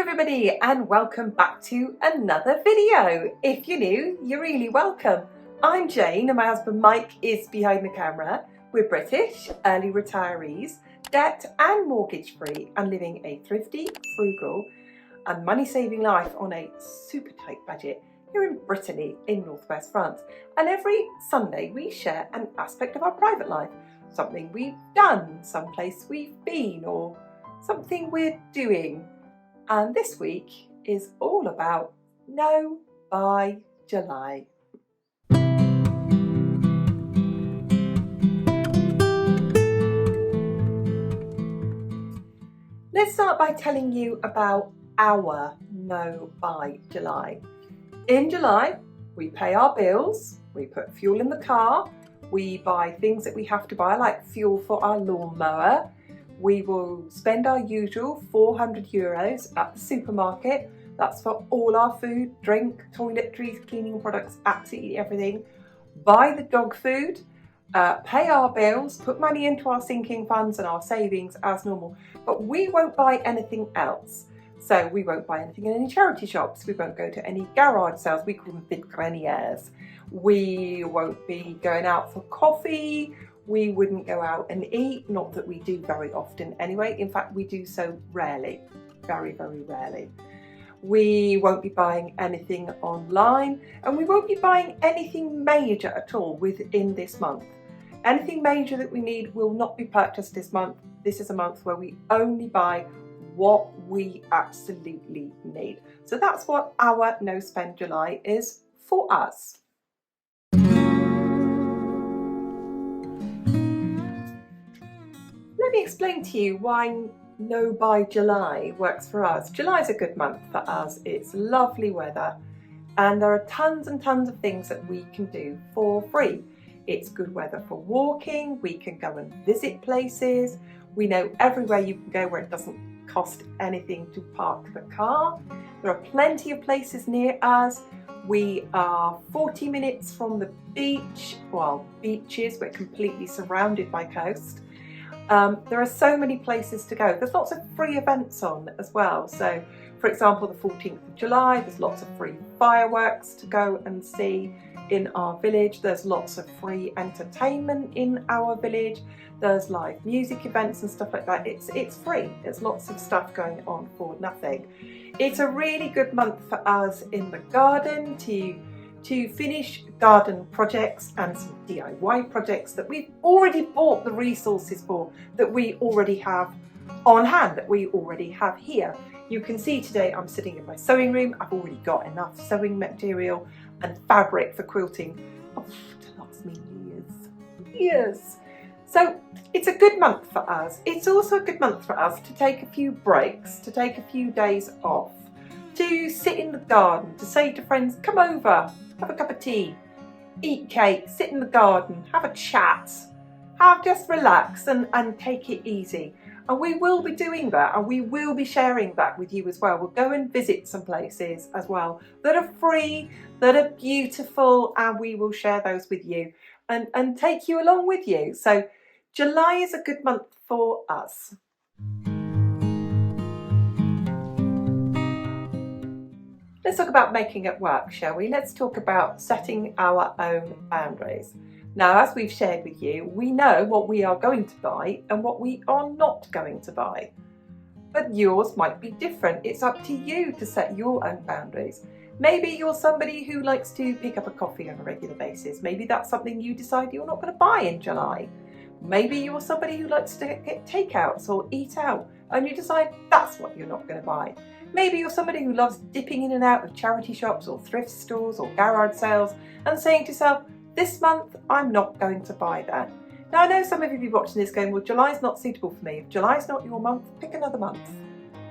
everybody and welcome back to another video. If you're new, you're really welcome. I'm Jane and my husband Mike is behind the camera. We're British, early retirees, debt and mortgage free and living a thrifty, frugal and money saving life on a super tight budget here in Brittany in northwest France. And every Sunday we share an aspect of our private life, something we've done, someplace we've been or something we're doing. And this week is all about No by July. Let's start by telling you about our No by July. In July, we pay our bills, we put fuel in the car, we buy things that we have to buy like fuel for our lawnmower. We will spend our usual €400 at the supermarket. That's for all our food, drink, toiletries, cleaning products, absolutely everything. Buy the dog food, pay our bills, put money into our sinking funds and our savings as normal. But we won't buy anything else. So we won't buy anything in any charity shops. We won't go to any garage sales. We call them vide greniers. We won't be going out for coffee. We wouldn't go out and eat, not that we do very often anyway. In fact, we do so rarely, very, very rarely. We won't be buying anything online and we won't be buying anything major at all within this month. Anything major that we need will not be purchased this month. This is a month where we only buy what we absolutely need. So that's what our No Spend July is for us. Let me explain to you why No by July works for us. July is a good month for us. It's lovely weather and there are tons and tons of things that we can do for free. It's good weather for walking. We can go and visit places. We know everywhere you can go where it doesn't cost anything to park the car. There are plenty of places near us. We are 40 minutes from the beach, well, beaches. We're completely surrounded by coast. There are so many places to go. There's lots of free events on as well. So, for example, the 14th of July, there's lots of free fireworks to go and see in our village. There's lots of free entertainment in our village. There's live music events and stuff like that. It's free. There's lots of stuff going on for nothing. It's a really good month for us in the garden to finish garden projects and some DIY projects that we've already bought the resources for, that we already have on hand, that we already have here. You can see today I'm sitting in my sewing room. I've already got enough sewing material and fabric for quilting to last me years. So it's a good month for us. It's also a good month for us to take a few breaks, to take a few days off, to sit in the garden, to say to friends, come over, have a cup of tea, eat cake, sit in the garden, have a chat, just relax and take it easy. And we will be doing that and we will be sharing that with you as well. We'll go and visit some places as well that are free, that are beautiful, and we will share those with you and take you along with you. So July is a good month for us. Let's talk about making it work, shall we? Let's talk about setting our own boundaries. Now, as we've shared with you, we know what we are going to buy and what we are not going to buy. But yours might be different. It's up to you to set your own boundaries. Maybe you're somebody who likes to pick up a coffee on a regular basis. Maybe that's something you decide you're not going to buy in July. Maybe you're somebody who likes to get takeouts or eat out and you decide that's what you're not going to buy. Maybe you're somebody who loves dipping in and out of charity shops or thrift stores or garage sales and saying to yourself, this month I'm not going to buy that. Now I know some of you will be watching this going, well, July's not suitable for me. If July's not your month, pick another month.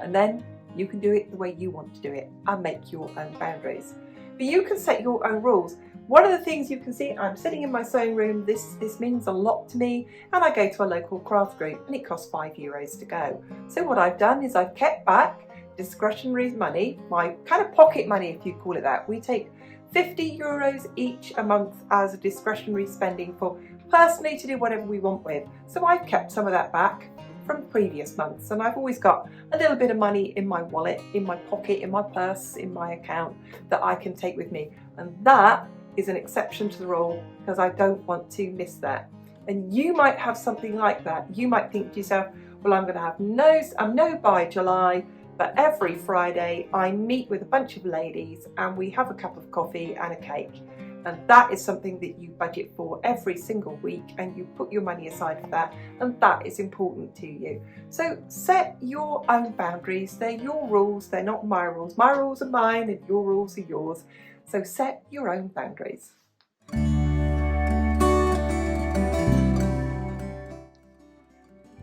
And then you can do it the way you want to do it and make your own boundaries. But you can set your own rules. One of the things you can see, I'm sitting in my sewing room, this means a lot to me, and I go to a local craft group and it costs €5 to go. So what I've done is I've kept back discretionary money, my kind of pocket money if you call it that. We take €50 each a month as a discretionary spending for personally to do whatever we want with. So I've kept some of that back from previous months, and I've always got a little bit of money in my wallet, in my pocket, in my purse, in my account that I can take with me, and that is an exception to the rule because I don't want to miss that. And you might have something like that. You might think to yourself, well, I'm going to have no buy July, but every Friday I meet with a bunch of ladies and we have a cup of coffee and a cake. And that is something that you budget for every single week, and you put your money aside for that, and that is important to you. So set your own boundaries. They're your rules, they're not my rules. My rules are mine and your rules are yours. So set your own boundaries.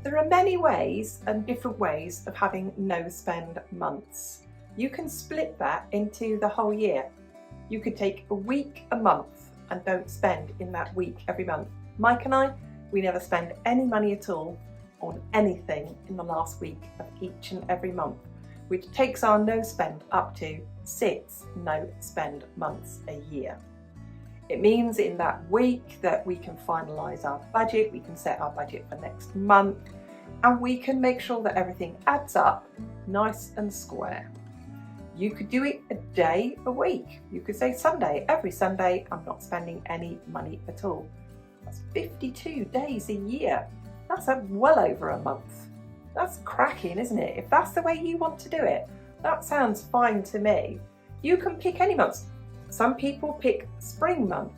There are many ways and different ways of having no spend months. You can split that into the whole year. You could take a week a month and don't spend in that week every month. Mike and I, we never spend any money at all on anything in the last week of each and every month, which takes our no spend up to 6 no spend months a year. It means in that week that we can finalise our budget, we can set our budget for next month, and we can make sure that everything adds up nice and square. You could do it a day a week. You could say Sunday, every Sunday I'm not spending any money at all. That's 52 days a year. That's well over a month. That's cracking, isn't it? If that's the way you want to do it, that sounds fine to me. You can pick any months. Some people pick a spring month,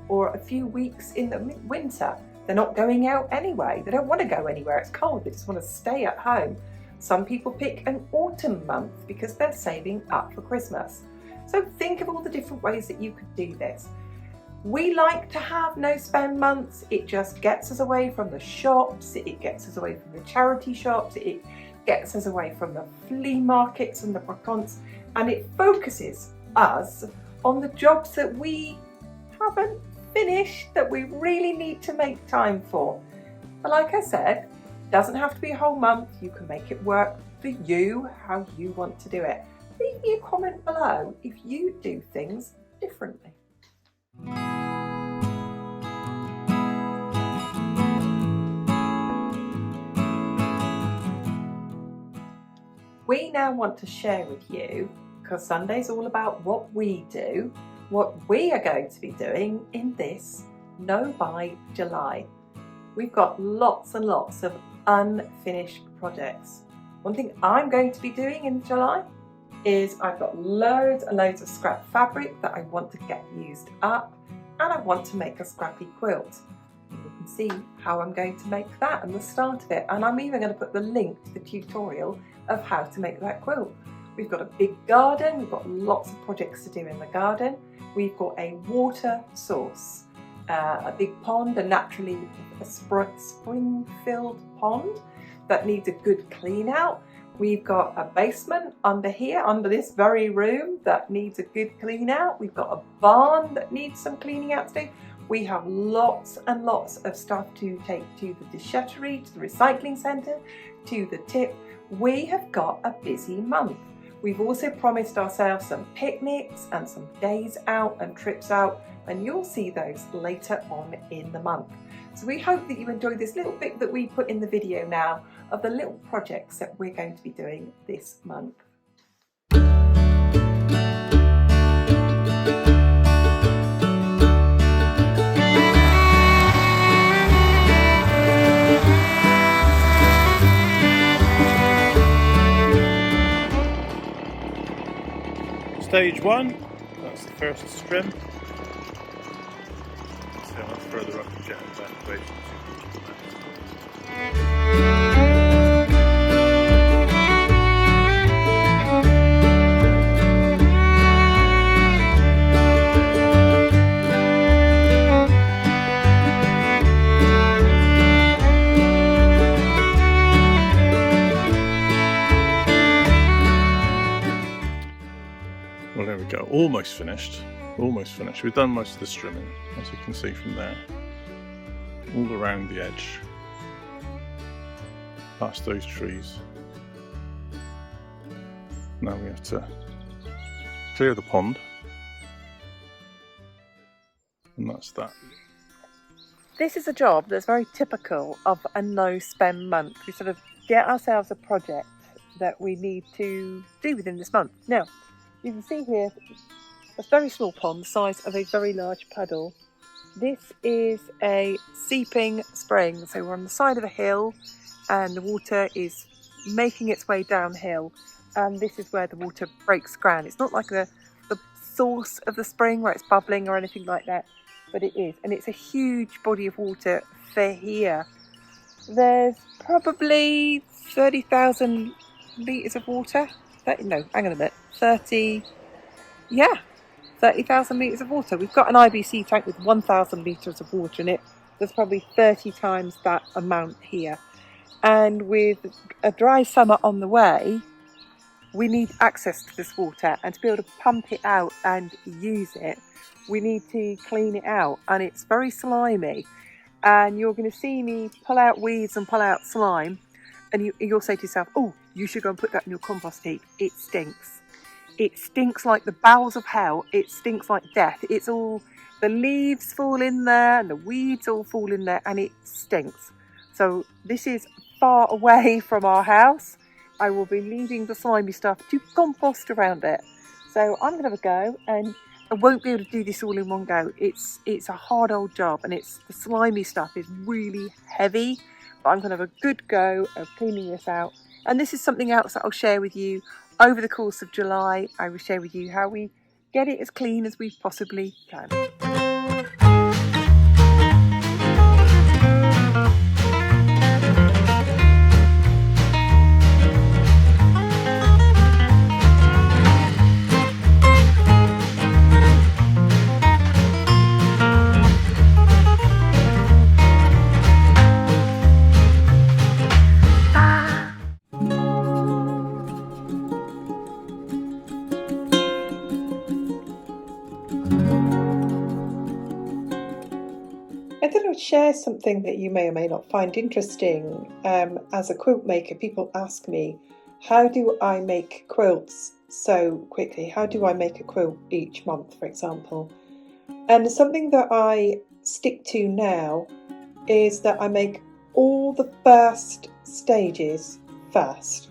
or a few weeks in the winter. They're not going out anyway. They don't want to go anywhere. It's cold. They just want to stay at home. Some people pick an autumn month because they're saving up for Christmas. So think of all the different ways that you could do this. We like to have no spend months. It just gets us away from the shops. It gets us away from the charity shops. It gets us away from the flea markets and the brocants, and it focuses us on the jobs that we haven't finished, that we really need to make time for. But like I said, it doesn't have to be a whole month. You can make it work for you, how you want to do it. Leave me a comment below if you do things differently. We now want to share with you, because Sunday's all about what we do, what we are going to be doing in this No Buy July. We've got lots and lots of unfinished projects. One thing I'm going to be doing in July is I've got loads and loads of scrap fabric that I want to get used up, and I want to make a scrappy quilt. You can see how I'm going to make that and the start of it, and I'm even going to put the link to the tutorial of how to make that quilt. We've got a big garden, we've got lots of projects to do in the garden. We've got a water source, a big pond, and naturally a spring-filled pond that needs a good clean out. We've got a basement under here, under this very room, that needs a good clean out. We've got a barn that needs some cleaning out to do. We have lots and lots of stuff to take to the déchetterie, to the recycling centre, to the tip. We have got a busy month. We've also promised ourselves some picnics and some days out and trips out, and you'll see those later on in the month. So we hope that you enjoyed this little bit that we put in the video now of the little projects that we're going to be doing this month. Stage 1, that's the first trim. See how much further up the jet evacuation. Well, there we go, almost finished. We've done most of the trimming, as you can see from there, all around the edge, past those trees. Now we have to clear the pond, and that's that. This is a job that's very typical of a no-spend month. We sort of get ourselves a project that we need to do within this month. Now, you can see here a very small pond, the size of a very large puddle. This is a seeping spring, so we're on the side of a hill and the water is making its way downhill, and this is where the water breaks ground. It's not like the source of the spring where it's bubbling or anything like that, but it is, and it's a huge body of water for here. There's probably 30,000 litres of water. No, hang on a minute, 30,000 litres of water. We've got an IBC tank with 1,000 litres of water in it. There's probably 30 times that amount here. And with a dry summer on the way, we need access to this water, and to be able to pump it out and use it, we need to clean it out, and it's very slimy. And you're going to see me pull out weeds and pull out slime, and you'll say to yourself, oh, you should go and put that in your compost heap. It stinks. It stinks like the bowels of hell. It stinks like death. It's all, the leaves fall in there and the weeds all fall in there, and it stinks. So this is far away from our house. I will be leaving the slimy stuff to compost around it. So I'm going to have a go, and I won't be able to do this all in one go. It's a hard old job, and the slimy stuff is really heavy, but I'm going to have a good go of cleaning this out. And this is something else that I'll share with you over the course of July. I will share with you how we get it as clean as we possibly can. I thought I would share something that you may or may not find interesting. As a quilt maker, people ask me, how do I make quilts so quickly? How do I make a quilt each month, for example? And something that I stick to now is that I make all the first stages first.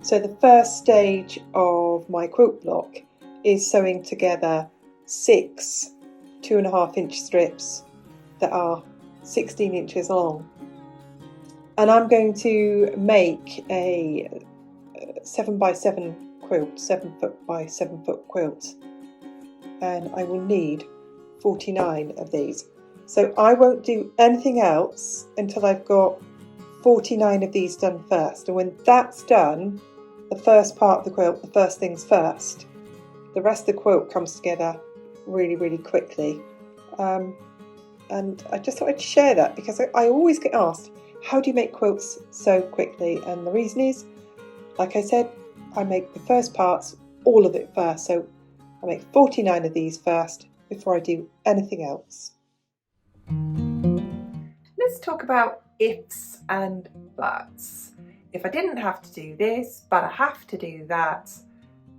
So the first stage of my quilt block is sewing together 6 2.5-inch strips that are 16 inches long, and I'm going to make a 7x7 quilt, 7 foot by 7 foot quilt, and I will need 49 of these. So I won't do anything else until I've got 49 of these done first, and when that's done, the first part of the quilt, the first things first, the rest of the quilt comes together really quickly. And I just thought I'd share that because I always get asked, how do you make quilts so quickly? And the reason is, like I said, I make the first parts, all of it first. So I make 49 of these first before I do anything else. Let's talk about ifs and buts. If I didn't have to do this, but I have to do that,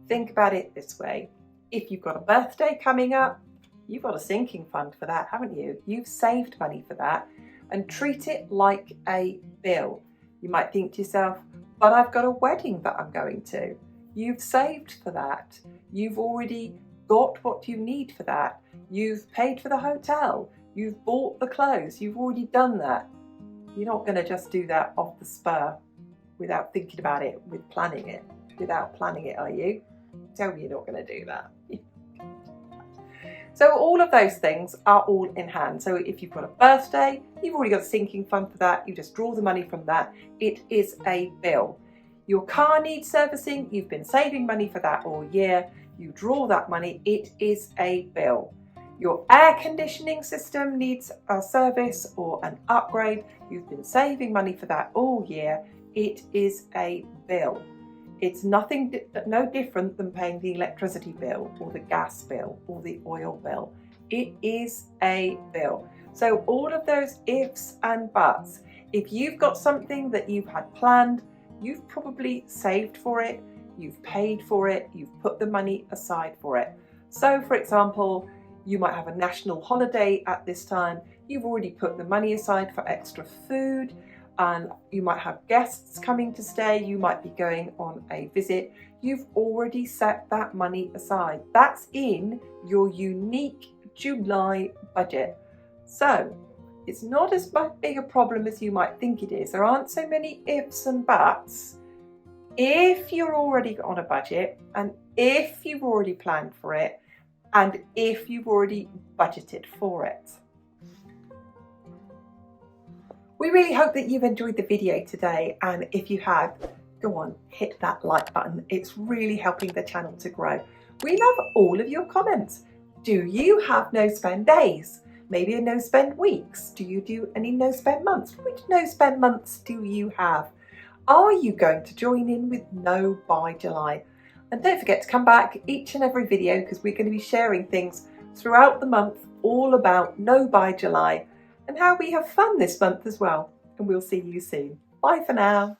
think about it this way. If you've got a birthday coming up, you've got a sinking fund for that, haven't you? You've saved money for that, and treat it like a bill. You might think to yourself, but I've got a wedding that I'm going to. You've saved for that. You've already got what you need for that. You've paid for the hotel. You've bought the clothes. You've already done that. You're not going to just do that off the spur without thinking about it, without planning it, are you? Tell me you're not going to do that. So all of those things are all in hand. So if you've got a birthday, you've already got a sinking fund for that. You just draw the money from that. It is a bill. Your car needs servicing. You've been saving money for that all year. You draw that money. It is a bill. Your air conditioning system needs a service or an upgrade. You've been saving money for that all year. It is a bill. It's no different than paying the electricity bill or the gas bill or the oil bill. It is a bill. So all of those ifs and buts, if you've got something that you've had planned, you've probably saved for it, you've paid for it, you've put the money aside for it. So for example, you might have a national holiday at this time, You've already put the money aside for extra food, and you might have guests coming to stay. You might be going on a visit. You've already set that money aside. That's in your unique July budget. So it's not as big a problem as you might think it is. There aren't so many ifs and buts. If you're already on a budget, and if you've already planned for it, and if you've already budgeted for it. We really hope that you've enjoyed the video today, and if you have, go on, hit that like button. It's really helping the channel to grow. We love all of your comments. Do you have no spend days? Maybe a no spend weeks? Do you do any no spend months? Which no spend months do you have? Are you going to join in with No Buy July? And don't forget to come back each and every video, because we're going to be sharing things throughout the month all about No Buy July and how we have fun this month as well. And we'll see you soon. Bye for now.